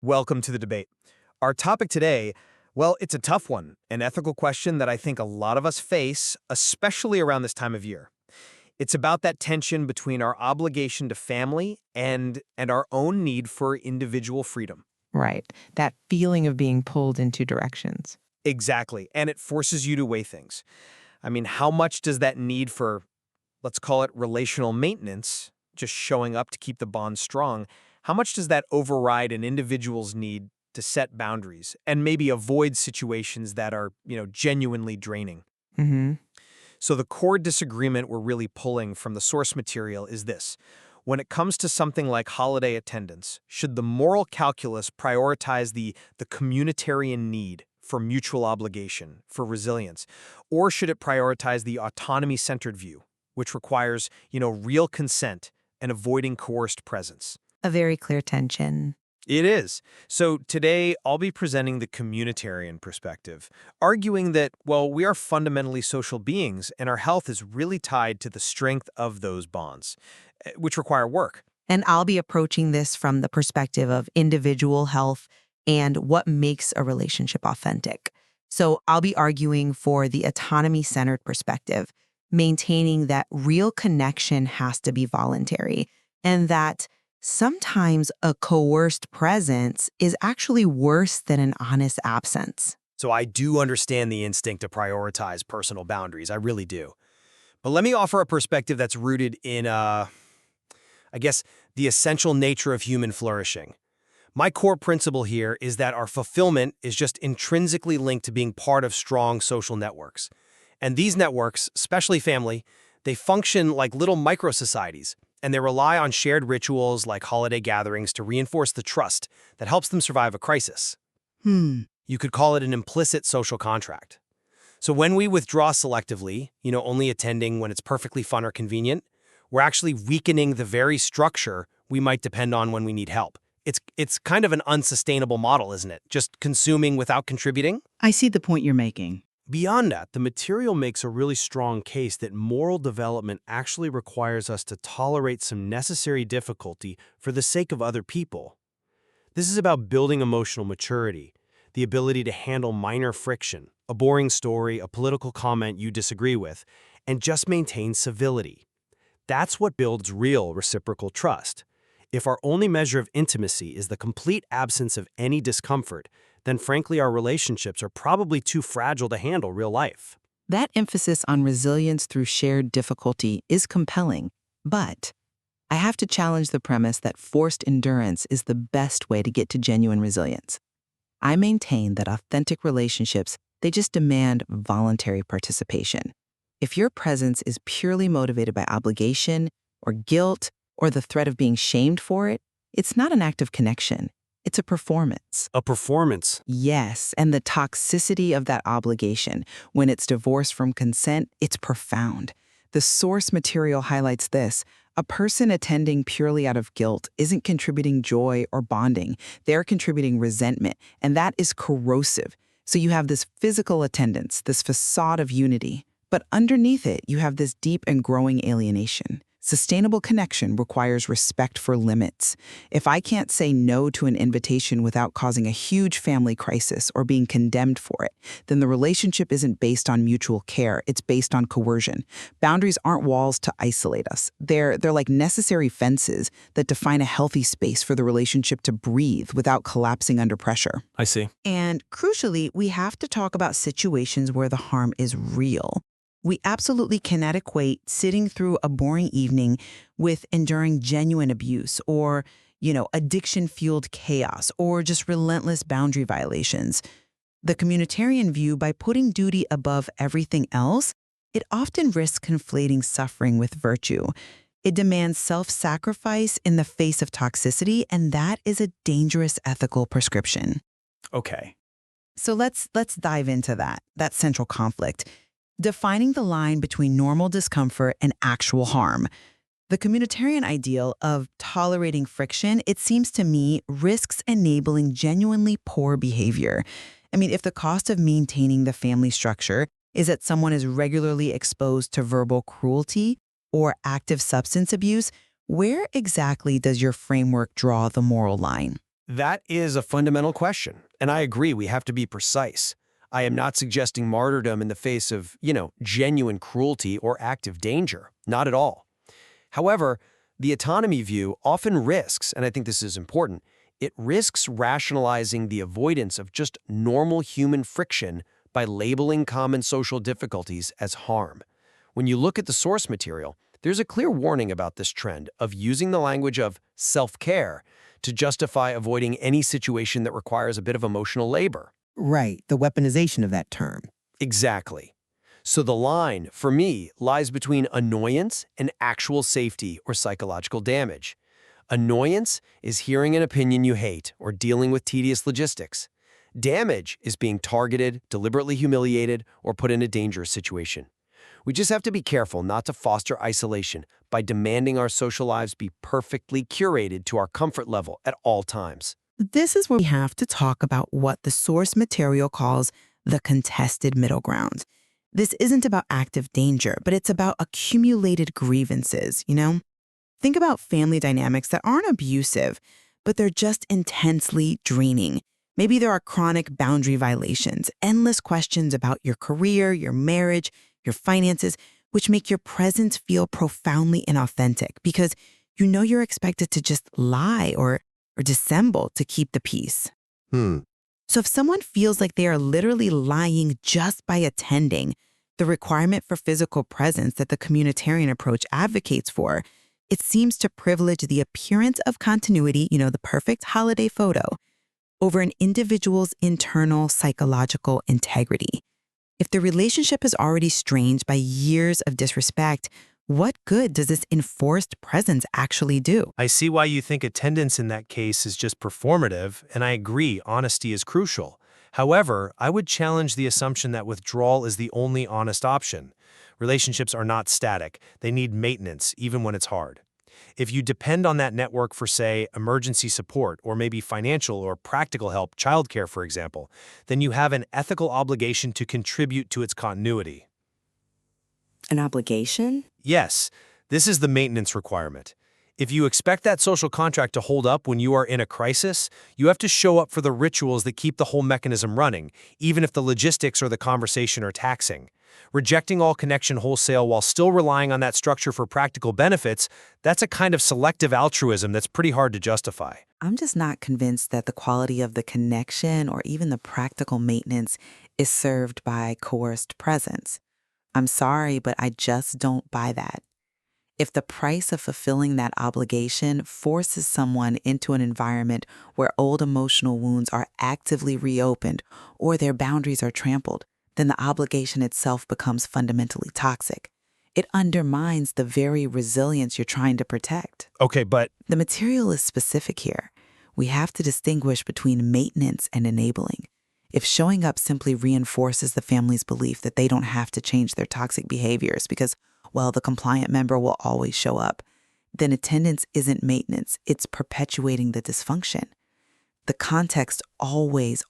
Welcome to the debate. Our topic today, well, it's a tough one, an ethical question that I think a lot of us face, especially around this time of year. It's about that tension between our obligation to family and our own need for individual freedom. Right. That feeling of being pulled in two directions. Exactly, and it forces you to weigh things. I mean, how much does that need for, let's call it relational maintenance, just showing up to keep the bond strong, how much does that override an individual's need to set boundaries and maybe avoid situations that are, genuinely draining? Hmm. So the core disagreement we're really pulling from the source material is this. When it comes to something like holiday attendance, should the moral calculus prioritize the communitarian need for mutual obligation, for resilience, or should it prioritize the autonomy-centered view, which requires, real consent and avoiding coerced presence? A very clear tension. It is. So today, I'll be presenting the communitarian perspective, arguing that, well, we are fundamentally social beings, and our health is really tied to the strength of those bonds, which require work. And I'll be approaching this from the perspective of individual health and what makes a relationship authentic. So I'll be arguing for the autonomy-centered perspective, maintaining that real connection has to be voluntary and that sometimes a coerced presence is actually worse than an honest absence. So I do understand the instinct to prioritize personal boundaries. I really do. But let me offer a perspective that's rooted in, I guess, the essential nature of human flourishing. My core principle here is that our fulfillment is just intrinsically linked to being part of strong social networks. And these networks, especially family, they function like little micro-societies, and they rely on shared rituals like holiday gatherings to reinforce the trust that helps them survive a crisis. You could call it an implicit social contract. So when we withdraw selectively, only attending when it's perfectly fun or convenient, we're actually weakening the very structure we might depend on when we need help. It's kind of an unsustainable model, isn't it? Just consuming without contributing? I see the point you're making. Beyond that, the material makes a really strong case that moral development actually requires us to tolerate some necessary difficulty for the sake of other people. This is about building emotional maturity, the ability to handle minor friction, a boring story, a political comment you disagree with, and just maintain civility. That's what builds real reciprocal trust. If our only measure of intimacy is the complete absence of any discomfort, then frankly our relationships are probably too fragile to handle real life. That emphasis on resilience through shared difficulty is compelling, but I have to challenge the premise that forced endurance is the best way to get to genuine resilience. I maintain that authentic relationships, they just demand voluntary participation. If your presence is purely motivated by obligation or guilt or the threat of being shamed for it, it's not an act of connection. It's a performance. A performance. Yes, and the toxicity of that obligation, when it's divorced from consent, it's profound. The source material highlights this. A person attending purely out of guilt isn't contributing joy or bonding. They're contributing resentment, and that is corrosive. So you have this physical attendance, this facade of unity, but underneath it, you have this deep and growing alienation. Sustainable connection requires respect for limits. If I can't say no to an invitation without causing a huge family crisis or being condemned for it, then the relationship isn't based on mutual care, it's based on coercion. Boundaries aren't walls to isolate us. They're like necessary fences that define a healthy space for the relationship to breathe without collapsing under pressure. I see. And crucially, we have to talk about situations where the harm is real. We absolutely cannot equate sitting through a boring evening with enduring genuine abuse or, addiction-fueled chaos or just relentless boundary violations. The communitarian view, by putting duty above everything else, it often risks conflating suffering with virtue. It demands self-sacrifice in the face of toxicity, and that is a dangerous ethical prescription. Okay. So let's dive into that central conflict. Defining the line between normal discomfort and actual harm. The communitarian ideal of tolerating friction, it seems to me, risks enabling genuinely poor behavior. I mean, if the cost of maintaining the family structure is that someone is regularly exposed to verbal cruelty or active substance abuse, where exactly does your framework draw the moral line? That is a fundamental question, and I agree we have to be precise. I am not suggesting martyrdom in the face of, genuine cruelty or active danger. Not at all. However, the autonomy view often risks, and I think this is important, it risks rationalizing the avoidance of just normal human friction by labeling common social difficulties as harm. When you look at the source material, there's a clear warning about this trend of using the language of self-care to justify avoiding any situation that requires a bit of emotional labor. Right, the weaponization of that term. Exactly. So the line, for me, lies between annoyance and actual safety or psychological damage. Annoyance is hearing an opinion you hate or dealing with tedious logistics. Damage is being targeted, deliberately humiliated, or put in a dangerous situation. We just have to be careful not to foster isolation by demanding our social lives be perfectly curated to our comfort level at all times. This is where we have to talk about what the source material calls the contested middle ground. This isn't about active danger, but it's about accumulated grievances, Think about family dynamics that aren't abusive, but they're just intensely draining. Maybe there are chronic boundary violations, endless questions about your career, your marriage, your finances, which make your presence feel profoundly inauthentic because you're expected to just lie or dissemble to keep the peace. So if someone feels like they are literally lying just by attending, the requirement for physical presence that the communitarian approach advocates for, it seems to privilege the appearance of continuity, the perfect holiday photo, over an individual's internal psychological integrity. If the relationship is already strained by years of disrespect, what good does this enforced presence actually do? I see why you think attendance in that case is just performative, and I agree, honesty is crucial. However, I would challenge the assumption that withdrawal is the only honest option. Relationships are not static. They need maintenance, even when it's hard. If you depend on that network for, say, emergency support or maybe financial or practical help, childcare, for example, then you have an ethical obligation to contribute to its continuity. An obligation? Yes, this is the maintenance requirement. If you expect that social contract to hold up when you are in a crisis, you have to show up for the rituals that keep the whole mechanism running, even if the logistics or the conversation are taxing. Rejecting all connection wholesale while still relying on that structure for practical benefits, that's a kind of selective altruism that's pretty hard to justify. I'm just not convinced that the quality of the connection or even the practical maintenance is served by coerced presence. I'm sorry, but I just don't buy that. If the price of fulfilling that obligation forces someone into an environment where old emotional wounds are actively reopened or their boundaries are trampled, then the obligation itself becomes fundamentally toxic. It undermines the very resilience you're trying to protect. Okay, but The material is specific here. We have to distinguish between maintenance and enabling. If showing up simply reinforces the family's belief that they don't have to change their toxic behaviors because, well, the compliant member will always show up, then attendance isn't maintenance, it's perpetuating the dysfunction. The context always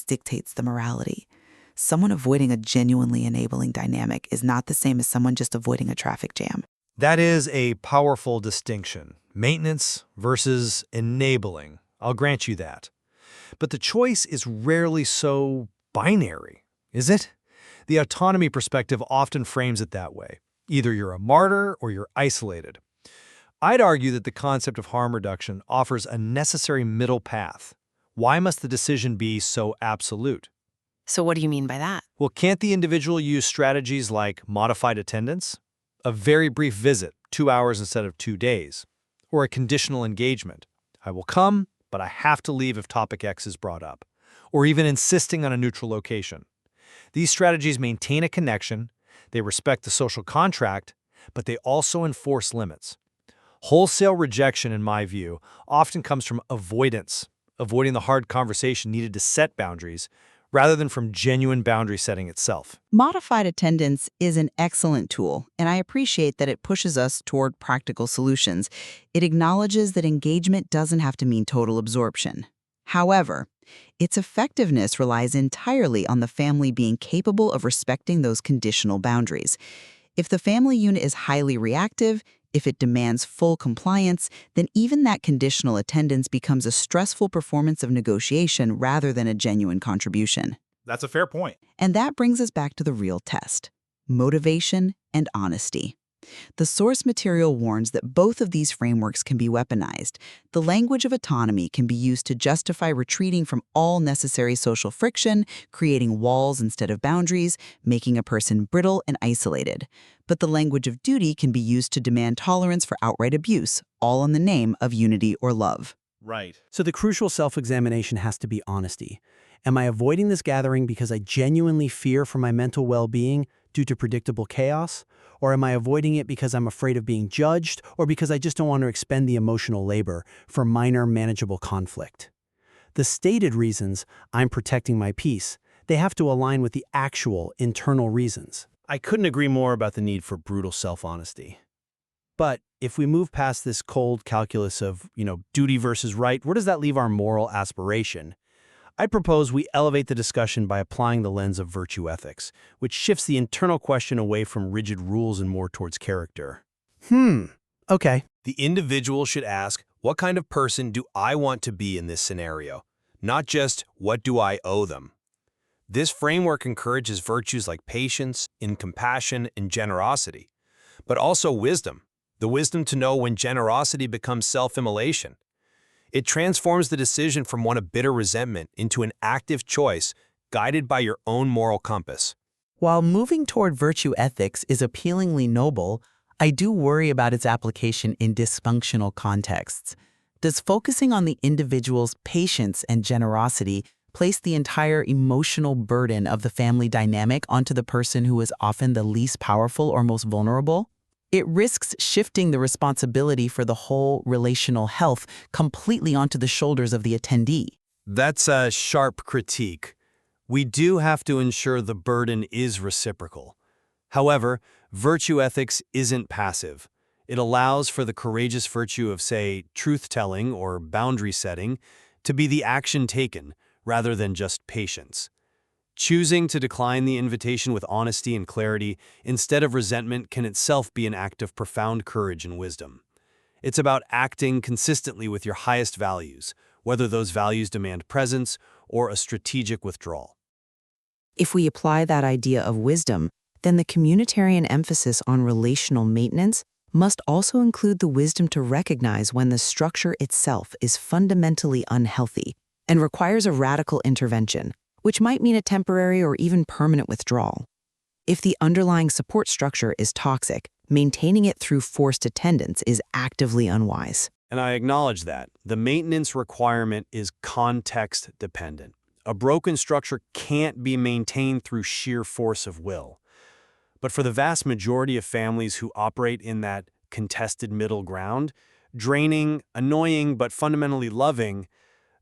dictates the morality. Someone avoiding a genuinely enabling dynamic is not the same as someone just avoiding a traffic jam. that is a powerful distinction. Maintenance versus enabling. I'll grant you that. But the choice is rarely so binary, is it? The autonomy perspective often frames it that way. Either you're a martyr or you're isolated. I'd argue that the concept of harm reduction offers a necessary middle path. Why must the decision be so absolute? So what do you mean by that? Well, can't the individual use strategies like modified attendance? A very brief visit, 2 hours instead of 2 days. Or a conditional engagement. I will come, but I have to leave if topic X is brought up. Or even insisting on a neutral location. These strategies maintain a connection, they respect the social contract, but they also enforce limits. Wholesale rejection, in my view, often comes from avoidance, avoiding the hard conversation needed to set boundaries, rather than from genuine boundary setting itself. Modified attendance is an excellent tool, and I appreciate that it pushes us toward practical solutions. It acknowledges that engagement doesn't have to mean total absorption. However, its effectiveness relies entirely on the family being capable of respecting those conditional boundaries. If the family unit is highly reactive, If it demands full compliance, then even that conditional attendance becomes a stressful performance of negotiation rather than a genuine contribution. That's a fair point. And that brings us back to the real test: motivation and honesty. The source material warns that both of these frameworks can be weaponized. The language of autonomy can be used to justify retreating from all necessary social friction, creating walls instead of boundaries, making a person brittle and isolated. But the language of duty can be used to demand tolerance for outright abuse, all in the name of unity or love. Right. So the crucial self-examination has to be honesty. Am I avoiding this gathering because I genuinely fear for my mental well-being due to predictable chaos? Or am I avoiding it because I'm afraid of being judged, or because I just don't want to expend the emotional labor for minor, manageable conflict? The stated reasons, I'm protecting my peace, they have to align with the actual internal reasons. I couldn't agree more about the need for brutal self-honesty. But if we move past this cold calculus of, duty versus right, where does that leave our moral aspiration? I propose we elevate the discussion by applying the lens of virtue ethics, which shifts the internal question away from rigid rules and more towards character. Okay. The individual should ask, what kind of person do I want to be in this scenario? Not just, what do I owe them? This framework encourages virtues like patience, compassion, and generosity, but also wisdom, the wisdom to know when generosity becomes self-immolation. It transforms the decision from one of bitter resentment into an active choice guided by your own moral compass. While moving toward virtue ethics is appealingly noble, I do worry about its application in dysfunctional contexts. Does focusing on the individual's patience and generosity place the entire emotional burden of the family dynamic onto the person who is often the least powerful or most vulnerable? It risks shifting the responsibility for the whole relational health completely onto the shoulders of the attendee. That's a sharp critique. We do have to ensure the burden is reciprocal. However, virtue ethics isn't passive. It allows for the courageous virtue of, say, truth-telling or boundary setting to be the action taken rather than just patience. Choosing to decline the invitation with honesty and clarity instead of resentment can itself be an act of profound courage and wisdom. It's about acting consistently with your highest values, whether those values demand presence or a strategic withdrawal. If we apply that idea of wisdom, then the communitarian emphasis on relational maintenance must also include the wisdom to recognize when the structure itself is fundamentally unhealthy and requires a radical intervention, which might mean a temporary or even permanent withdrawal. If the underlying support structure is toxic, maintaining it through forced attendance is actively unwise. And I acknowledge that. The maintenance requirement is context-dependent. A broken structure can't be maintained through sheer force of will. But for the vast majority of families who operate in that contested middle ground, draining, annoying, but fundamentally loving,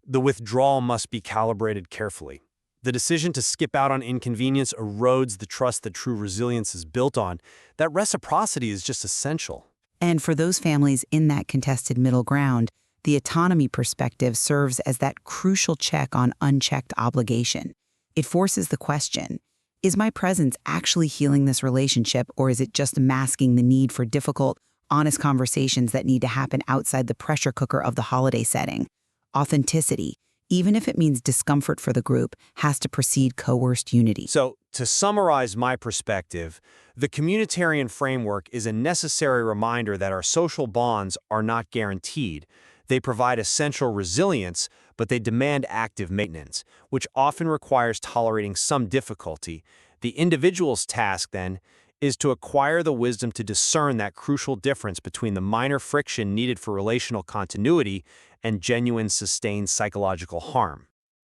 the withdrawal must be calibrated carefully. The decision to skip out on inconvenience erodes the trust that true resilience is built on. That reciprocity is just essential. And for those families in that contested middle ground, the autonomy perspective serves as that crucial check on unchecked obligation. It forces the question, is my presence actually healing this relationship, or is it just masking the need for difficult, honest conversations that need to happen outside the pressure cooker of the holiday setting? Authenticity, even if it means discomfort for the group, has to precede coerced unity. So, to summarize my perspective, the communitarian framework is a necessary reminder that our social bonds are not guaranteed. They provide essential resilience, but they demand active maintenance, which often requires tolerating some difficulty. The individual's task, then, is to acquire the wisdom to discern that crucial difference between the minor friction needed for relational continuity and genuine sustained psychological harm.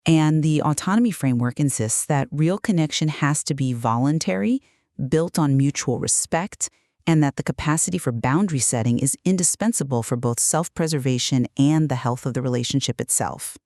And the autonomy framework insists that real connection has to be voluntary, built on mutual respect, and that the capacity for boundary setting is indispensable for both self-preservation and the health of the relationship itself.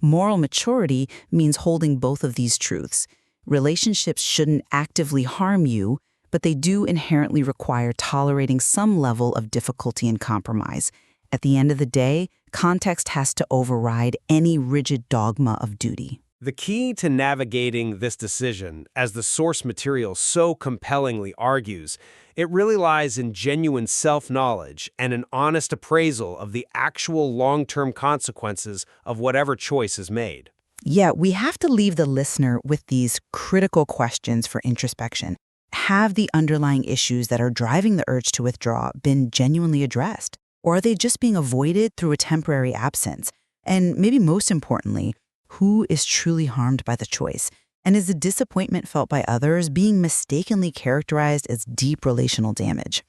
Moral maturity means holding both of these truths. Relationships shouldn't actively harm you, but they do inherently require tolerating some level of difficulty and compromise. At the end of the day, context has to override any rigid dogma of duty. The key to navigating this decision, as the source material so compellingly argues, it really lies in genuine self-knowledge and an honest appraisal of the actual long-term consequences of whatever choice is made. Yeah, we have to leave the listener with these critical questions for introspection. Have the underlying issues that are driving the urge to withdraw been genuinely addressed? Or are they just being avoided through a temporary absence? And maybe most importantly, who is truly harmed by the choice? And is the disappointment felt by others being mistakenly characterized as deep relational damage?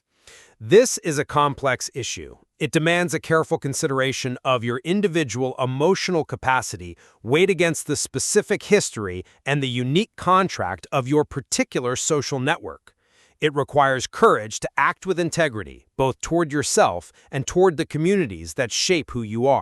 This is a complex issue. It demands a careful consideration of your individual emotional capacity weighed against the specific history and the unique contract of your particular social network. It requires courage to act with integrity, both toward yourself and toward the communities that shape who you are.